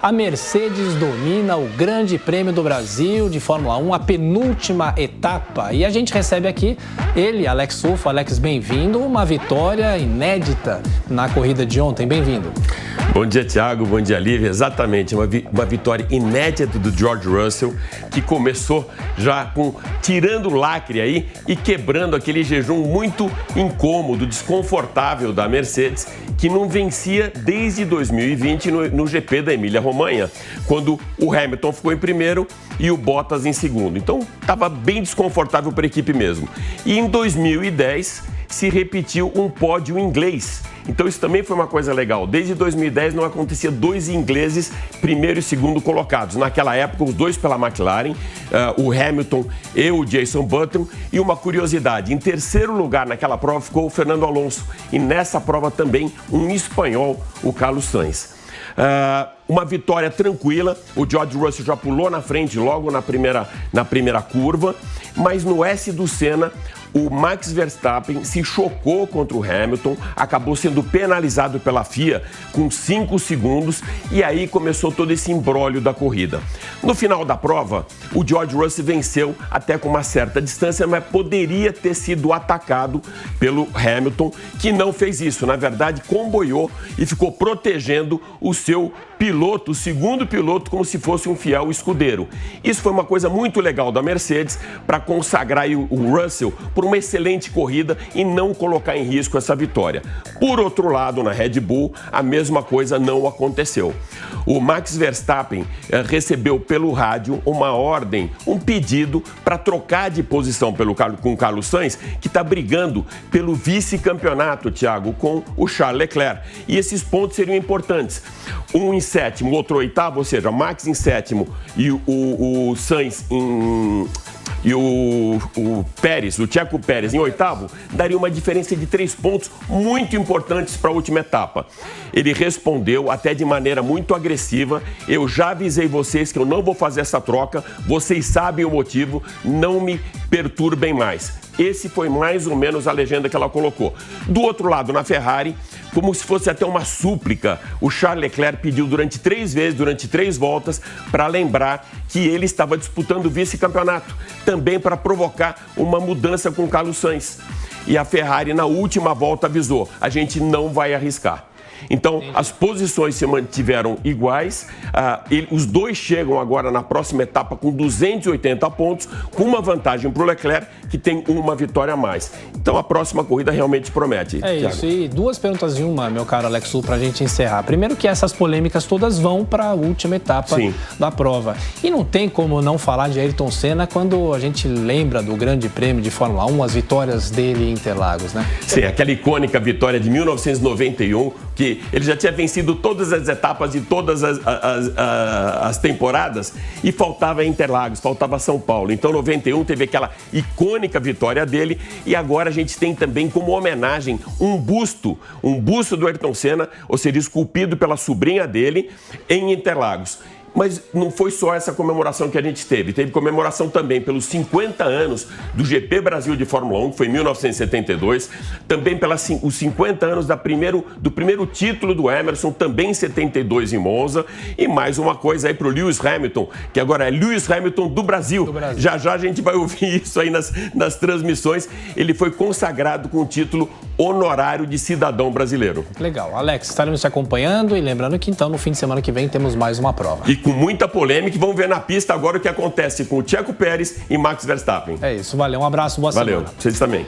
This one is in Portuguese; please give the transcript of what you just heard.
A Mercedes domina o Grande Prêmio do Brasil de Fórmula 1, a penúltima etapa. E a gente recebe aqui ele, Alex Sulfo. Alex, bem-vindo. Uma vitória inédita na corrida de ontem. Bem-vindo. Bom dia, Thiago. Bom dia, Lívia. Exatamente, uma vitória inédita do George Russell, que começou já tirando o lacre aí e quebrando aquele jejum muito incômodo, desconfortável da Mercedes, que não vencia desde 2020 no GP da Emília-Romanha, quando o Hamilton ficou em primeiro e o Bottas em segundo. Então, estava bem desconfortável para a equipe mesmo. E em 2010 se repetiu um pódio inglês. Então isso também foi uma coisa legal. Desde 2010 não acontecia dois ingleses primeiro e segundo colocados. Naquela época, os dois pela McLaren, o Hamilton e o Jason Button. E uma curiosidade, em terceiro lugar naquela prova ficou o Fernando Alonso. E nessa prova também um espanhol, o Carlos Sainz. Uma vitória tranquila, o George Russell já pulou na frente logo na primeira curva, mas no S do Senna, o Max Verstappen se chocou contra o Hamilton, acabou sendo penalizado pela FIA com 5 segundos e aí começou todo esse imbróglio da corrida. No final da prova, o George Russell venceu até com uma certa distância, mas poderia ter sido atacado pelo Hamilton, que não fez isso. Na verdade, comboiou e ficou protegendo o seu piloto, o segundo piloto, como se fosse um fiel escudeiro. Isso foi uma coisa muito legal da Mercedes para consagrar o Russell por uma excelente corrida e não colocar em risco essa vitória. Por outro lado, na Red Bull, a mesma coisa não aconteceu. O Max Verstappen recebeu pelo rádio uma ordem, um pedido para trocar de posição com o Carlos Sainz, que está brigando pelo vice-campeonato, Thiago, com o Charles Leclerc. E esses pontos seriam importantes. Um em sétimo, outro oitavo, ou seja, Max em sétimo e o Sainz e o Pérez, o Checo Pérez em oitavo, daria uma diferença de 3 pontos muito importantes para a última etapa. Ele respondeu até de maneira muito agressiva: eu já avisei vocês que eu não vou fazer essa troca, vocês sabem o motivo, não me perturbem mais. Esse foi mais ou menos a legenda que ela colocou. Do outro lado, na Ferrari, como se fosse até uma súplica, o Charles Leclerc pediu durante 3 voltas, para lembrar que ele estava disputando o vice-campeonato, também para provocar uma mudança com o Carlos Sainz. E a Ferrari, na última volta, avisou: a gente não vai arriscar. Então, as posições se mantiveram iguais. Os dois chegam agora na próxima etapa com 280 pontos, com uma vantagem para o Leclerc, que tem uma vitória a mais. Então, a próxima corrida realmente promete. É isso. E 2 perguntas em uma, meu caro Alex Sul, para a gente encerrar. Primeiro, que essas polêmicas todas vão para a última etapa da prova. E não tem como não falar de Ayrton Senna quando a gente lembra do Grande Prêmio de Fórmula 1, as vitórias dele em Interlagos, né? Sim, aquela icônica vitória de 1991, que ele já tinha vencido todas as etapas de todas as temporadas e faltava Interlagos, faltava São Paulo. Então, 91 teve aquela icônica vitória dele e agora a gente tem também como homenagem um busto do Ayrton Senna, ou seja, esculpido pela sobrinha dele em Interlagos. Mas não foi só essa comemoração que a gente teve. Teve comemoração também pelos 50 anos do GP Brasil de Fórmula 1, que foi em 1972. Também os 50 anos do primeiro título do Emerson, também em 72 em Monza. E mais uma coisa aí para o Lewis Hamilton, que agora é Lewis Hamilton do Brasil. Já a gente vai ouvir isso aí nas transmissões. Ele foi consagrado com o título honorário de cidadão brasileiro. Legal. Alex, estaremos te acompanhando e lembrando que então no fim de semana que vem temos mais uma prova. E com muita polêmica, vamos ver na pista agora o que acontece com o Checo Pérez e Max Verstappen. É isso, valeu, um abraço, boa semana. Valeu, vocês também.